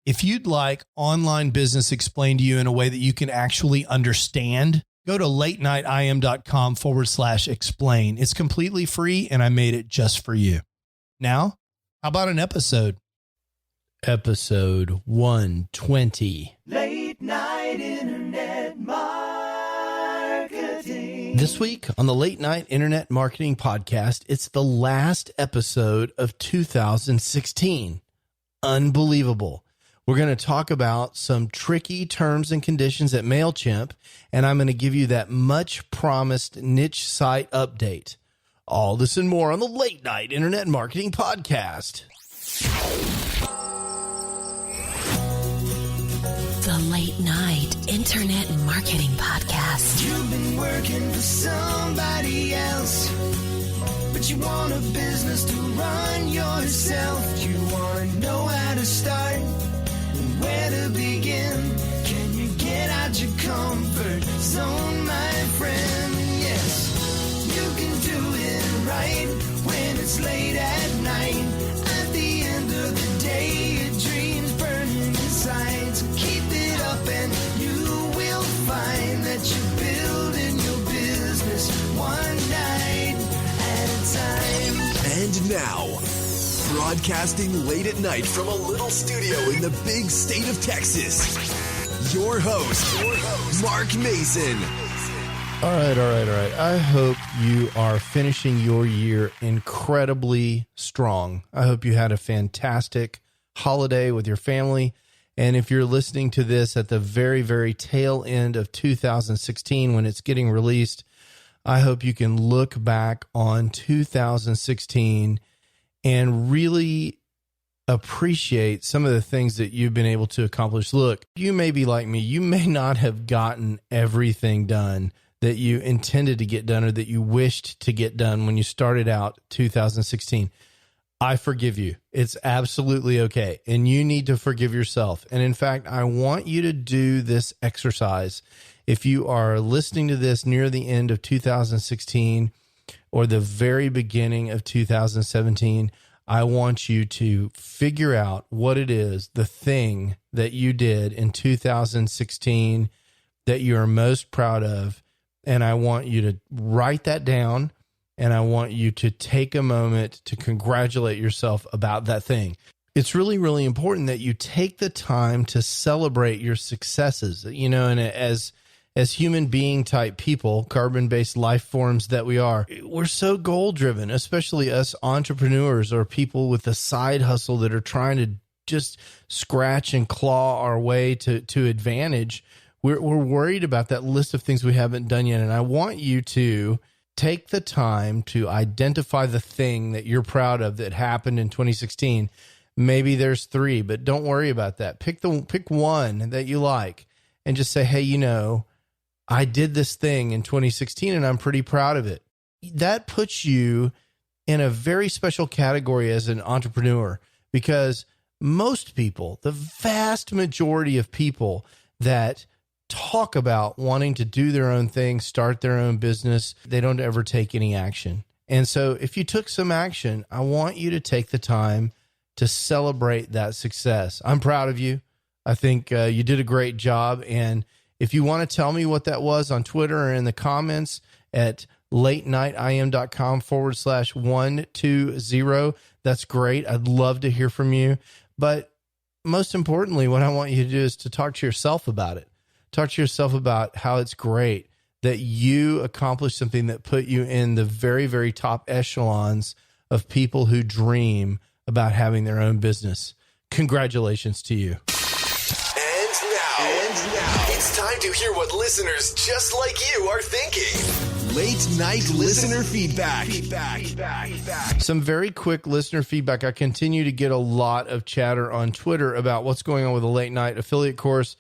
If you'd like online business explained to you in a way that you can actually understand, go to latenightim.com/explain. It's completely free, and I made it just for you. Now, how about an episode? Episode 120. Late Night Internet Marketing. This week on the Late Night Internet Marketing Podcast, it's the last episode of 2016. Unbelievable. We're going to talk about some tricky terms and conditions at MailChimp, and I'm going to give you that much promised niche site update. All this and more on the Late Night Internet Marketing Podcast. The Late Night Internet Marketing Podcast. You've been working for somebody else, but you want a business to run yourself. You want to know how to start, where to begin. Can you get out your comfort zone, my friend? Yes, you can do it right when it's late at night. At the end of the day, your dreams burning inside. So keep it up and you will find that you're building your business one night at a time. And now, broadcasting late at night from a little studio in the big state of Texas, your host, Mark Mason. All right. I hope you are finishing your year incredibly strong. I hope you had a fantastic holiday with your family. And if you're listening to this at the very, very tail end of 2016 when it's getting released, I hope you can look back on 2016 and really appreciate some of the things that you've been able to accomplish. Look, you may be like me. You may not have gotten everything done that you intended to get done or that you wished to get done when you started out 2016. I forgive you. It's absolutely okay. And you need to forgive yourself. And in fact, I want you to do this exercise. If you are listening to this near the end of 2016 or the very beginning of 2017, I want you to figure out what it is, the thing that you did in 2016 that you are most proud of. And I want you to write that down, and I want you to take a moment to congratulate yourself about that thing. It's really, really important that you take the time to celebrate your successes, you know, and as human being type people, carbon-based life forms that we are, we're so goal-driven, especially us entrepreneurs or people with a side hustle that are trying to just scratch and claw our way to advantage. We're worried about that list of things we haven't done yet. And I want you to take the time to identify the thing that you're proud of that happened in 2016. Maybe there's 3, but don't worry about that. Pick one that you like and just say, hey, you know, I did this thing in 2016 and I'm pretty proud of it. That puts you in a very special category as an entrepreneur, because most people, the vast majority of people that talk about wanting to do their own thing, start their own business, they don't ever take any action. And so if you took some action, I want you to take the time to celebrate that success. I'm proud of you. I think you did a great job. And if you want to tell me what that was on Twitter or in the comments at latenightim.com/120, that's great. I'd love to hear from you. But most importantly, what I want you to do is to talk to yourself about it. Talk to yourself about how it's great that you accomplished something that put you in the very, very top echelons of people who dream about having their own business. Congratulations to you. And now, it's time to hear what listeners just like you are thinking. Late night listener feedback. Some very quick listener feedback. I continue to get a lot of chatter on Twitter about what's going on with the late night affiliate course.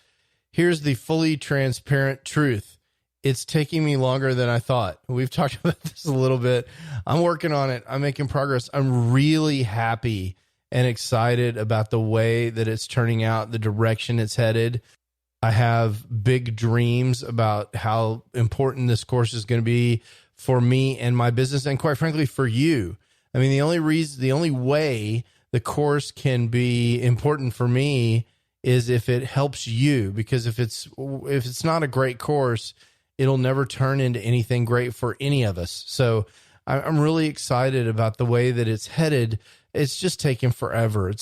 Here's the fully transparent truth. It's taking me longer than I thought. We've talked about this a little bit. I'm working on it. I'm making progress. I'm really happy and excited about the way that it's turning out, the direction it's headed. I have big dreams about how important this course is going to be for me and my business, and quite frankly, for you. I mean, the only way the course can be important for me is if it helps you, because if it's not a great course, it'll never turn into anything great for any of us. So I'm really excited about the way that it's headed. It's just taking forever.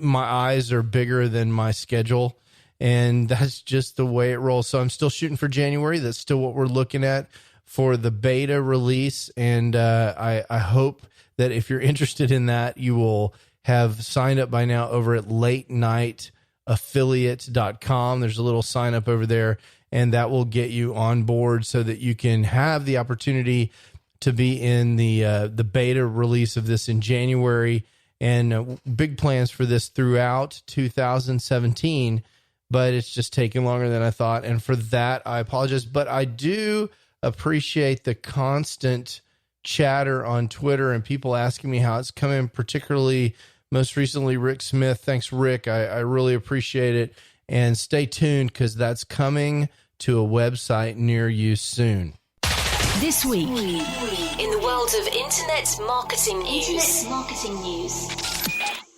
My eyes are bigger than my schedule, and that's just the way it rolls. So I'm still shooting for January. That's still what we're looking at for the beta release. And I hope that if you're interested in that, you will have signed up by now over at latenightAffiliate.com. There's a little sign up over there, and that will get you on board so that you can have the opportunity to be in the beta release of this in January, and big plans for this throughout 2017, but it's just taking longer than I thought. And for that, I apologize, but I do appreciate the constant chatter on Twitter and people asking me how it's coming, particularly most recently, Rick Smith. Thanks, Rick. I really appreciate it. And stay tuned, because that's coming to a website near you soon. This week, in the world of internet marketing news.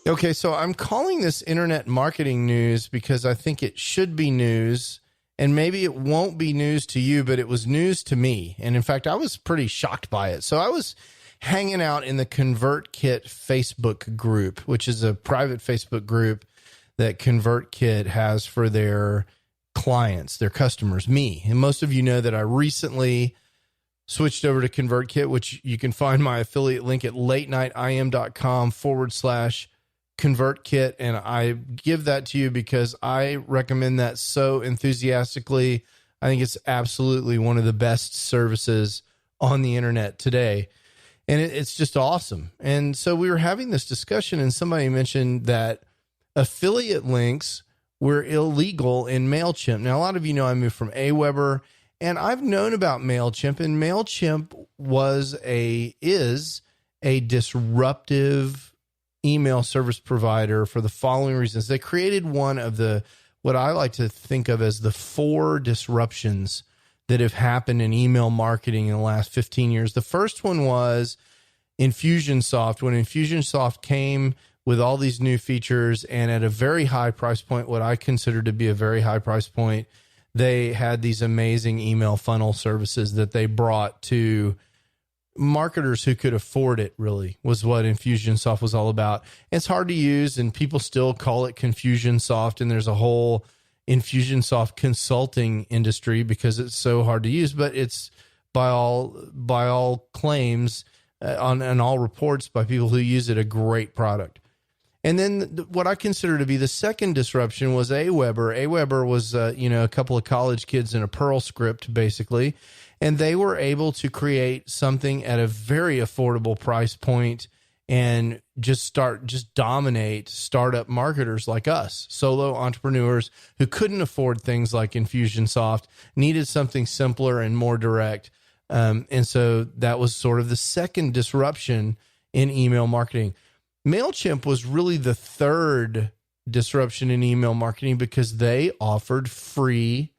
Okay, so I'm calling this internet marketing news because I think it should be news, and maybe it won't be news to you, but it was news to me. And in fact, I was pretty shocked by it. So I was hanging out in the ConvertKit Facebook group, which is a private Facebook group that ConvertKit has for their clients, their customers, me. And most of you know that I recently switched over to ConvertKit, which you can find my affiliate link at latenightim.com/ConvertKit. And I give that to you because I recommend that so enthusiastically. I think it's absolutely one of the best services on the internet today. And it's just awesome. And so we were having this discussion, and somebody mentioned that affiliate links were illegal in MailChimp. Now, a lot of you know I moved from Aweber, and I've known about MailChimp, and MailChimp is a disruptive email service provider for the following reasons. They created one of what I like to think of as the 4 disruptions that have happened in email marketing in the last 15 years. The first one was Infusionsoft. When Infusionsoft came with all these new features and at a very high price point, what I consider to be a very high price point, they had these amazing email funnel services that they brought to marketers who could afford it, really, was what Infusionsoft was all about. It's hard to use, and people still call it Confusionsoft, and there's a whole Infusionsoft consulting industry because it's so hard to use, but it's by all claims on all reports by people who use it, a great product. And then what I consider to be the second disruption was Aweber. Aweber was a couple of college kids in a Perl script, basically, and they were able to create something at a very affordable price point and just dominate startup marketers like us, solo entrepreneurs who couldn't afford things like Infusionsoft, needed something simpler and more direct. And so that was sort of the second disruption in email marketing. MailChimp was really the third disruption in email marketing because they offered free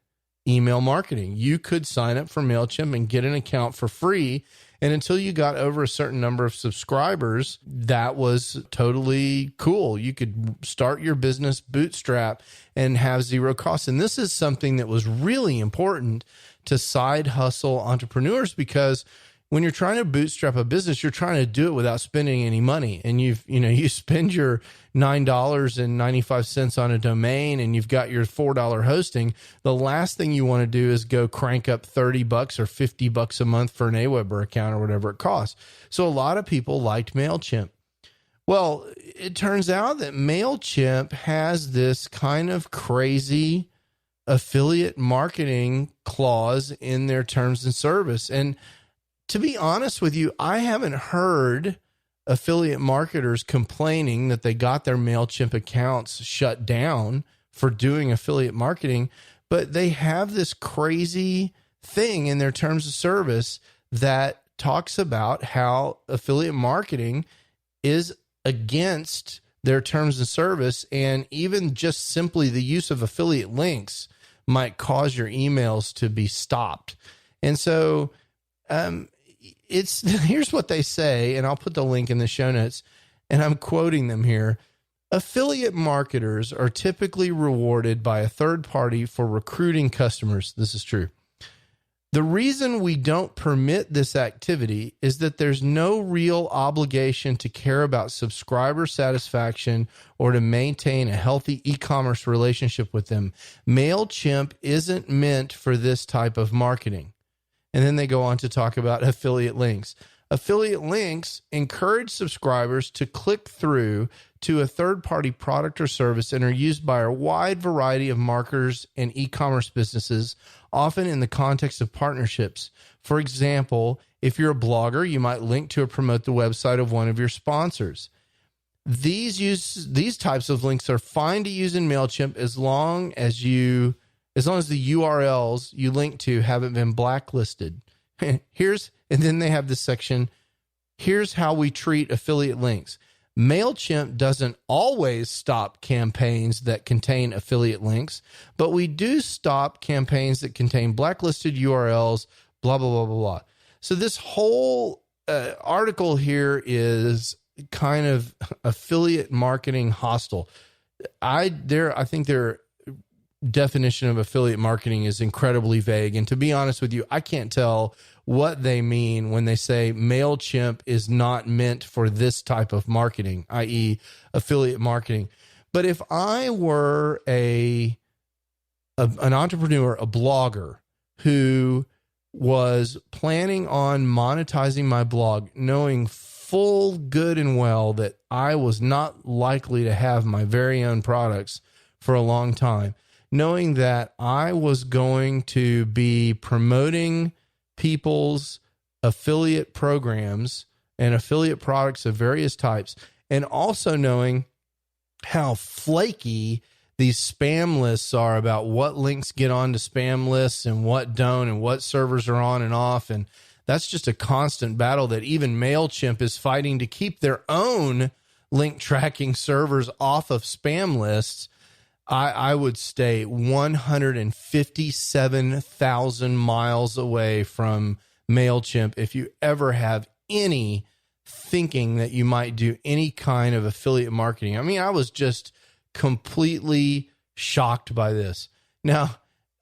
email marketing. You could sign up for MailChimp and get an account for free. And until you got over a certain number of subscribers, that was totally cool. You could start your business bootstrap and have zero costs. And this is something that was really important to side hustle entrepreneurs, because when you're trying to bootstrap a business, you're trying to do it without spending any money. And you spend your $9.95 on a domain and you've got your $4 hosting. The last thing you want to do is go crank up $30 or $50 a month for an Aweber account or whatever it costs. So a lot of people liked MailChimp. Well, it turns out that MailChimp has this kind of crazy affiliate marketing clause in their terms and service. And to be honest with you, I haven't heard affiliate marketers complaining that they got their MailChimp accounts shut down for doing affiliate marketing, but they have this crazy thing in their terms of service that talks about how affiliate marketing is against their terms of service, and even just simply the use of affiliate links might cause your emails to be stopped. And so here's what they say, and I'll put the link in the show notes, and I'm quoting them here. Affiliate marketers are typically rewarded by a third party for recruiting customers. This is true. The reason we don't permit this activity is that there's no real obligation to care about subscriber satisfaction or to maintain a healthy e-commerce relationship with them. MailChimp isn't meant for this type of marketing. And then they go on to talk about affiliate links. Affiliate links encourage subscribers to click through to a third-party product or service and are used by a wide variety of marketers and e-commerce businesses, often in the context of partnerships. For example, if you're a blogger, you might link to or promote the website of one of your sponsors. These types of links are fine to use in MailChimp as long as the URLs you link to haven't been blacklisted. And then they have this section, here's how we treat affiliate links. MailChimp doesn't always stop campaigns that contain affiliate links, but we do stop campaigns that contain blacklisted URLs, blah, blah, blah, blah, blah. So this whole article here is kind of affiliate marketing hostile. I think their definition of affiliate marketing is incredibly vague. And to be honest with you, I can't tell what they mean when they say MailChimp is not meant for this type of marketing, i.e. affiliate marketing. But if I were an entrepreneur, a blogger who was planning on monetizing my blog, knowing full good and well that I was not likely to have my very own products for a long time, knowing that I was going to be promoting people's affiliate programs and affiliate products of various types, and also knowing how flaky these spam lists are about what links get onto spam lists and what don't, and what servers are on and off. And that's just a constant battle that even MailChimp is fighting to keep their own link tracking servers off of spam lists. I would stay 157,000 miles away from MailChimp if you ever have any thinking that you might do any kind of affiliate marketing. I mean, I was just completely shocked by this. Now,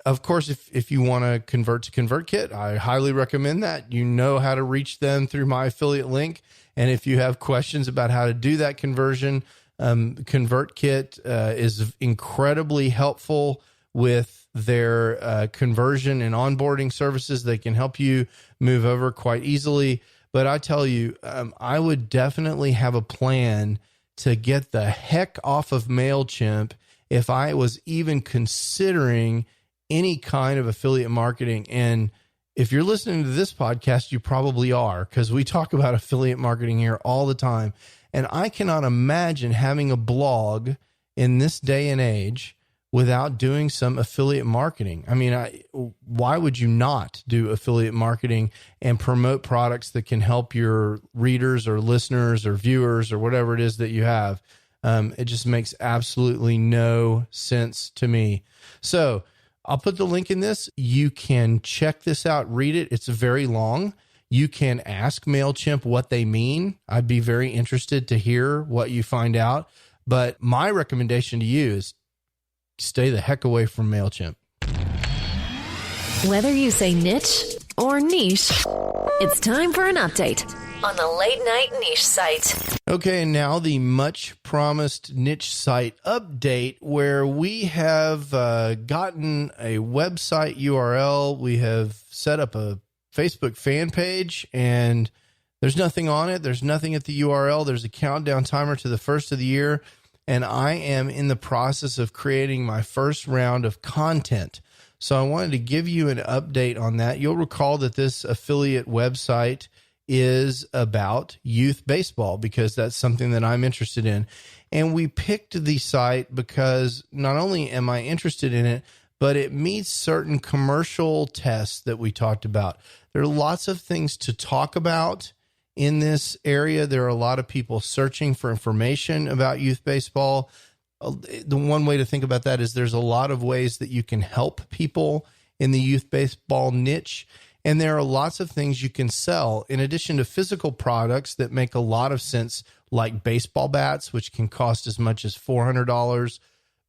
of course, if you want to convert to ConvertKit, I highly recommend that. You know how to reach them through my affiliate link. And if you have questions about how to do that conversion, ConvertKit is incredibly helpful with their conversion and onboarding services. They can help you move over quite easily. But I tell you, I would definitely have a plan to get the heck off of MailChimp if I was even considering any kind of affiliate marketing. And if you're listening to this podcast, you probably are, because we talk about affiliate marketing here all the time. And I cannot imagine having a blog in this day and age without doing some affiliate marketing. I mean, why would you not do affiliate marketing and promote products that can help your readers or listeners or viewers or whatever it is that you have? It just makes absolutely no sense to me. So I'll put the link in this. You can check this out, read it. It's very long. You can ask MailChimp what they mean. I'd be very interested to hear what you find out. But my recommendation to you is stay the heck away from MailChimp. Whether you say niche or niche, it's time for an update on the Late Night Niche Site. Okay, and now the much promised niche site update, where we have gotten a website URL. We have set up a Facebook fan page, and there's nothing on it. There's nothing at the URL. There's a countdown timer to the first of the year, and I am in the process of creating my first round of content. So I wanted to give you an update on that. You'll recall that this affiliate website is about youth baseball, because that's something that I'm interested in. And we picked the site because not only am I interested in it, but it meets certain commercial tests that we talked about. There are lots of things to talk about in this area. There are a lot of people searching for information about youth baseball. The one way to think about that is there's a lot of ways that you can help people in the youth baseball niche. And there are lots of things you can sell in addition to physical products that make a lot of sense, like baseball bats, which can cost as much as $400,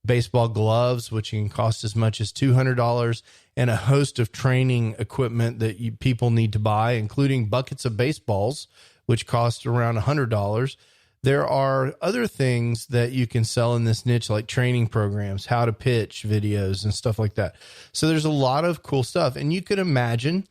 baseball gloves, which can cost as much as $200, and a host of training equipment that people need to buy, including buckets of baseballs, which cost around $100. There are other things that you can sell in this niche, like training programs, how to pitch videos and stuff like that. So there's a lot of cool stuff. And you could imagine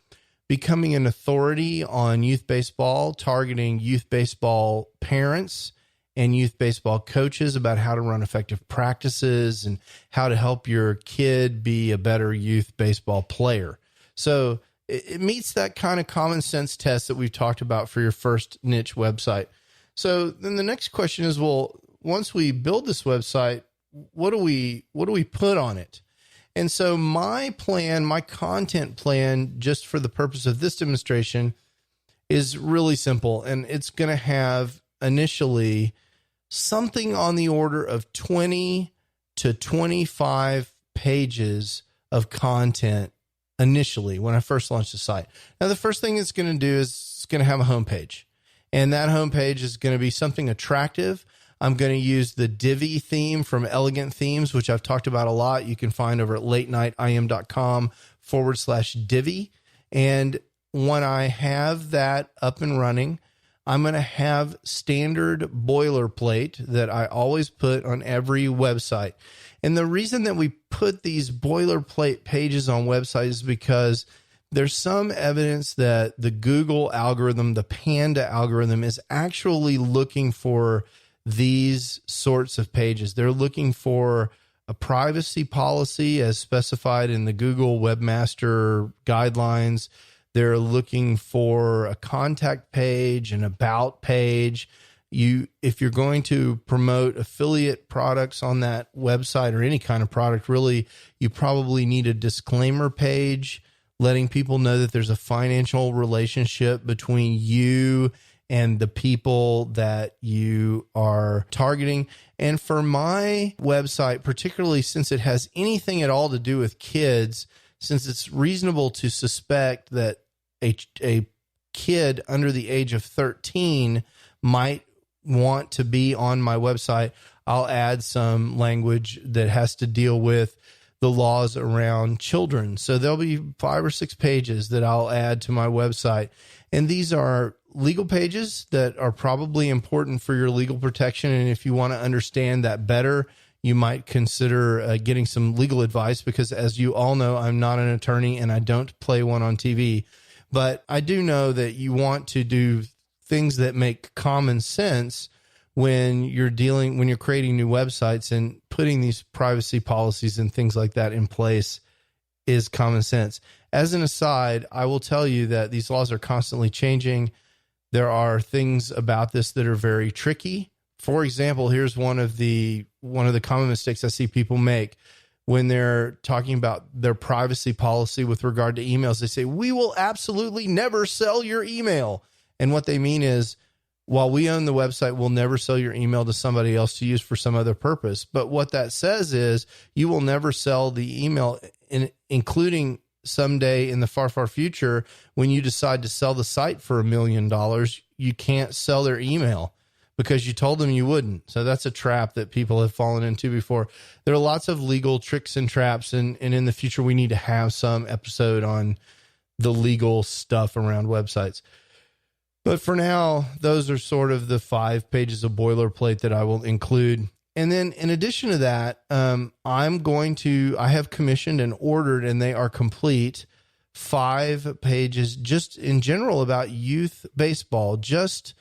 becoming an authority on youth baseball, targeting youth baseball parents and youth baseball coaches about how to run effective practices and how to help your kid be a better youth baseball player. So it meets that kind of common sense test that we've talked about for your first niche website. So then the next question is, well, once we build this website, what do we put on it? And so my plan, my content plan, just for the purpose of this demonstration, is really simple. And it's going to have initially something on the order of 20 to 25 pages of content initially when I first launched the site. Now, the first thing it's going to do is it's going to have a homepage. And that homepage is going to be something attractive. I'm going to use the Divi theme from Elegant Themes, which I've talked about a lot. You can find over at latenightim.com/Divi. And when I have that up and running, I'm going to have standard boilerplate that I always put on every website. And the reason that we put these boilerplate pages on websites is because there's some evidence that the Google algorithm, the Panda algorithm, is actually looking for these sorts of pages. They're looking for a privacy policy as specified in the Google Webmaster Guidelines. They're looking for a contact page, an about page. If you're going to promote affiliate products on that website or any kind of product, really, you probably need a disclaimer page letting people know that there's a financial relationship between you and the people that you are targeting. And for my website, particularly since it has anything at all to do with kids, since it's reasonable to suspect that a kid under the age of 13 might want to be on my website, I'll add some language that has to deal with the laws around children. So there'll be 5 or 6 pages that I'll add to my website. And these are legal pages that are probably important for your legal protection. And if you want to understand that better, you might consider getting some legal advice, because as you all know, I'm not an attorney and I don't play one on TV. But I do know that you want to do things that make common sense when you're creating new websites, and putting these privacy policies and things like that in place is common sense. As an aside, I will tell you that these laws are constantly changing. There are things about this that are very tricky. For example, here's one of the common mistakes I see people make when they're talking about their privacy policy with regard to emails. They say, "We will absolutely never sell your email." And what they mean is, while we own the website, we'll never sell your email to somebody else to use for some other purpose. But what that says is you will never sell the email, including someday in the far, far future, when you decide to sell the site for $1 million, you can't sell their email because you told them you wouldn't. So that's a trap that people have fallen into before. There are lots of legal tricks and traps, and in the future, we need to have some episode on the legal stuff around websites. But for now, those are sort of the 5 pages of boilerplate that I will include. And then in addition to that, I have commissioned and ordered, and they are complete, 5 pages just in general about youth baseball, just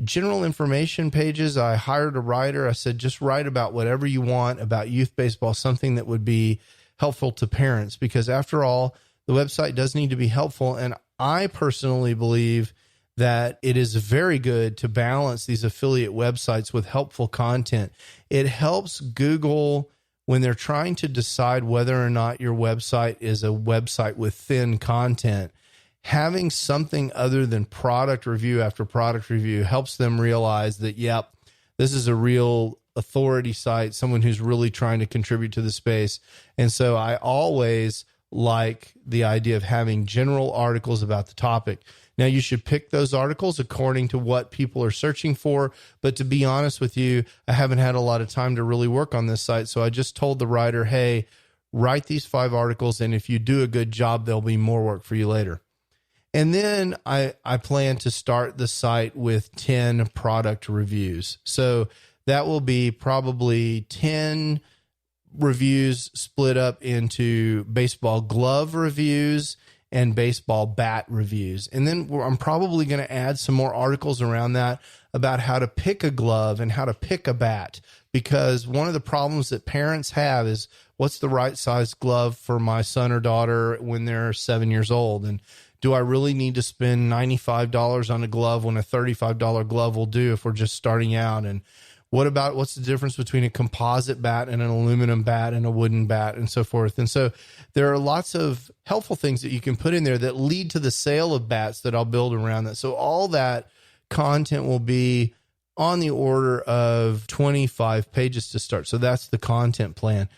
general information pages. I hired a writer. I said, just write about whatever you want about youth baseball, something that would be helpful to parents, because after all, the website does need to be helpful. And I personally believe that it is very good to balance these affiliate websites with helpful content. It helps Google when they're trying to decide whether or not your website is a website with thin content. Having something other than product review after product review helps them realize that, yep, this is a real authority site, someone who's really trying to contribute to the space. And so I always like the idea of having general articles about the topic. Now, you should pick those articles according to what people are searching for. But to be honest with you, I haven't had a lot of time to really work on this site. So I just told the writer, hey, write these 5 articles. And if you do a good job, there'll be more work for you later. And then I plan to start the site with 10 product reviews. So that will be probably 10 reviews split up into baseball glove reviews and baseball bat reviews. And then I'm probably going to add some more articles around that about how to pick a glove and how to pick a bat. Because one of the problems that parents have is, what's the right size glove for my son or daughter when they're 7 years old? And do I really need to spend $95 on a glove when a $35 glove will do if we're just starting out? And what's the difference between a composite bat and an aluminum bat and a wooden bat and so forth? And so there are lots of helpful things that you can put in there that lead to the sale of bats that I'll build around that. So all that content will be on the order of 25 pages to start. So that's the content plan.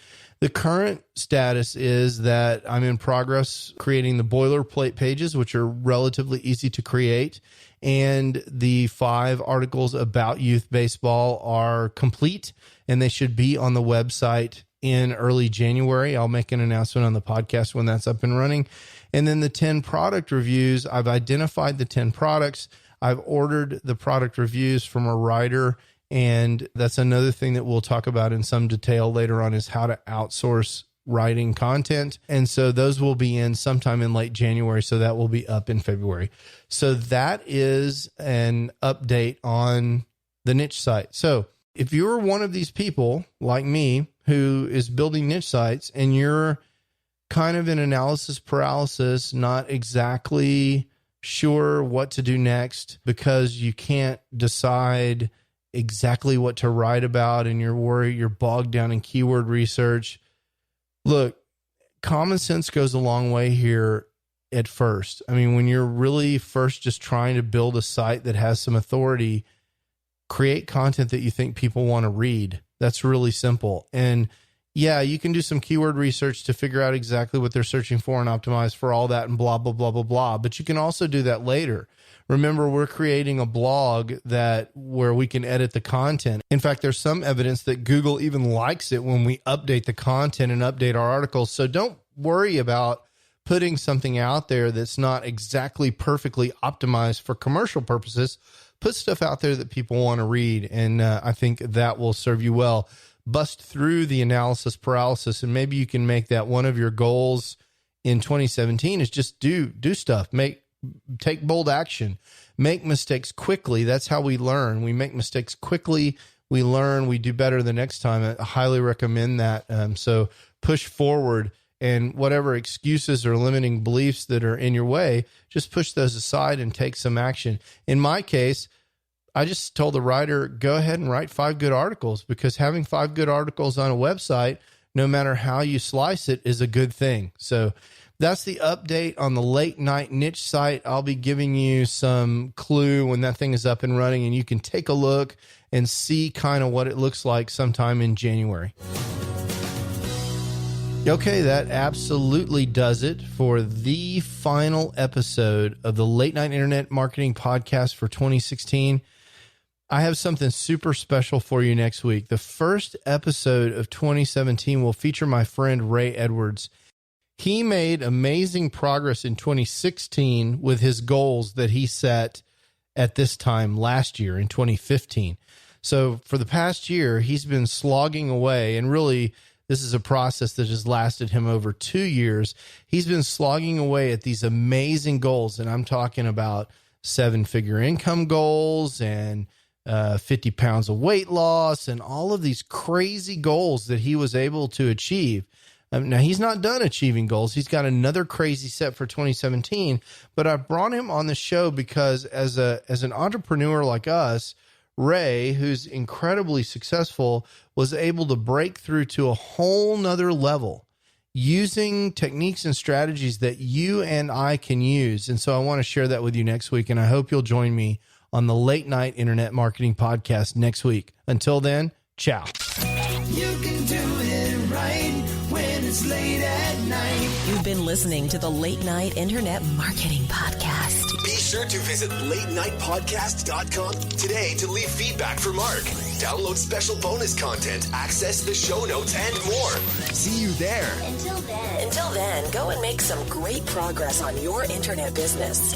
The current status is that I'm in progress creating the boilerplate pages, which are relatively easy to create. And the 5 articles about youth baseball are complete, and they should be on the website in early January. I'll make an announcement on the podcast when that's up and running. And then the 10 product reviews, I've identified the 10 products. I've ordered the product reviews from a writer, and that's another thing that we'll talk about in some detail later on, is how to outsource writing content. And so those will be in sometime in late January. So that will be up in February. So that is an update on the niche site. So if you're one of these people like me who is building niche sites and you're kind of in analysis paralysis, not exactly sure what to do next because you can't decide exactly what to write about and you're worried, you're bogged down in keyword research, look, common sense goes a long way here at first. I mean, when you're really first just trying to build a site that has some authority, create content that you think people want to read. That's really simple. And yeah, you can do some keyword research to figure out exactly what they're searching for and optimize for all that and blah, blah, blah, blah, blah. But you can also do that later. Remember, we're creating a blog where we can edit the content. In fact, there's some evidence that Google even likes it when we update the content and update our articles. So don't worry about putting something out there that's not exactly perfectly optimized for commercial purposes. Put stuff out there that people want to read. And I think that will serve you well. Bust through the analysis paralysis. And maybe you can make that one of your goals in 2017 is just do stuff. Take bold action, make mistakes quickly. That's how we learn. We make mistakes quickly. We learn, we do better the next time. I highly recommend that. So push forward, and whatever excuses or limiting beliefs that are in your way, just push those aside and take some action. In my case, I just told the writer, go ahead and write 5 good articles, because having 5 good articles on a website, no matter how you slice it, is a good thing. So that's the update on the late night niche site. I'll be giving you some clue when that thing is up and running, and you can take a look and see kind of what it looks like sometime in January. Okay, that absolutely does it for the final episode of the Late Night Internet Marketing Podcast for 2016. I have something super special for you next week. The first episode of 2017 will feature my friend Ray Edwards. He made amazing progress in 2016 with his goals that he set at this time last year in 2015. So for the past year, he's been slogging away, and really this is a process that has lasted him over 2 years. He's been slogging away at these amazing goals, and I'm talking about 7-figure income goals and 50 pounds of weight loss and all of these crazy goals that he was able to achieve. Now, he's not done achieving goals. He's got another crazy set for 2017, but I brought him on the show because as an entrepreneur like us, Ray, who's incredibly successful, was able to break through to a whole nother level using techniques and strategies that you and I can use. And so I want to share that with you next week, and I hope you'll join me on the Late Night Internet Marketing Podcast next week. Until then, ciao. You can do it right when it's it's late at night. You've been listening to the Late Night Internet Marketing Podcast. Be sure to visit latenightpodcast.com today to leave feedback for Mark. Download special bonus content, access the show notes, and more. See you there. Until then, go and make some great progress on your internet business.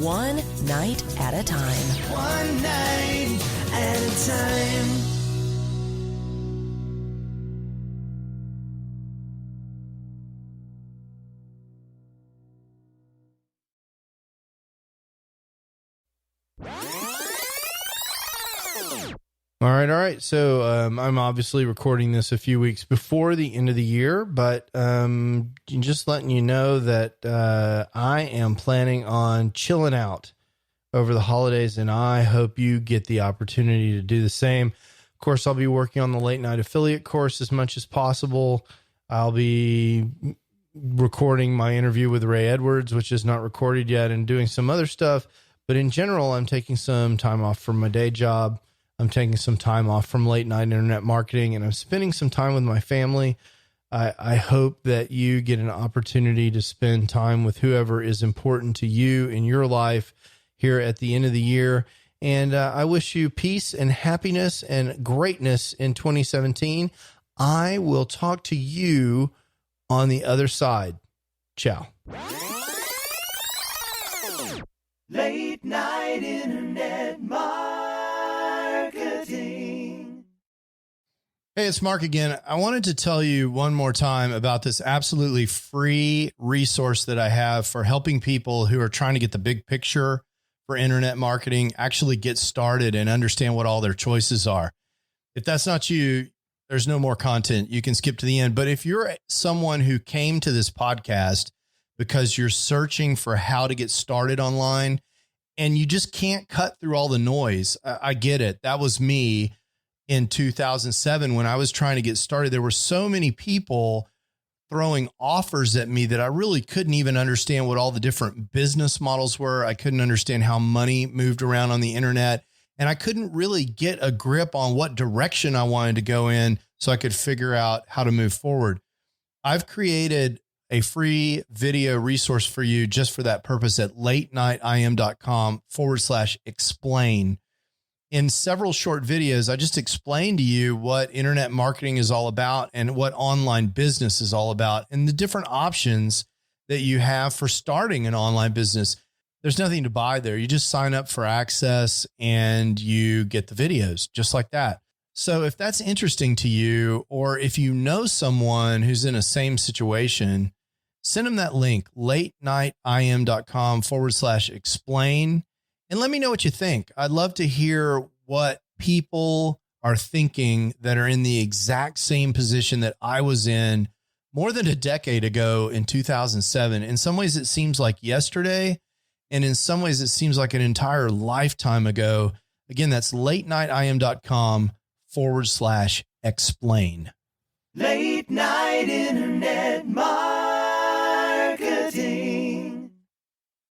One night at a time. One night at a time. All right. So I'm obviously recording this a few weeks before the end of the year, but just letting you know that I am planning on chilling out over the holidays, and I hope you get the opportunity to do the same. Of course, I'll be working on the late night affiliate course as much as possible. I'll be recording my interview with Ray Edwards, which is not recorded yet, and doing some other stuff. But in general, I'm taking some time off from my day job. I'm taking some time off from late night internet marketing, and I'm spending some time with my family. I hope that you get an opportunity to spend time with whoever is important to you in your life here at the end of the year. And I wish you peace and happiness and greatness in 2017. I will talk to you on the other side. Ciao. Late night internet marketing. Hey, it's Mark again. I wanted to tell you one more time about this absolutely free resource that I have for helping people who are trying to get the big picture for internet marketing, actually get started and understand what all their choices are. If that's not you, there's no more content. You can skip to the end. But if you're someone who came to this podcast because you're searching for how to get started online and you just can't cut through all the noise, I get it. That was me in 2007 when I was trying to get started. There were so many people throwing offers at me that I really couldn't even understand what all the different business models were. I couldn't understand how money moved around on the internet, and I couldn't really get a grip on what direction I wanted to go in so I could figure out how to move forward. I've created a free video resource for you just for that purpose at latenightim.com/explain. In several short videos, I just explained to you what internet marketing is all about and what online business is all about and the different options that you have for starting an online business. There's nothing to buy there. You just sign up for access and you get the videos just like that. So if that's interesting to you, or if you know someone who's in a same situation, send them that link, latenightim.com/explain. And let me know what you think. I'd love to hear what people are thinking that are in the exact same position that I was in more than a decade ago in 2007. In some ways, it seems like yesterday. And in some ways, it seems like an entire lifetime ago. Again, that's latenightim.com/explain. Late night internet marketing.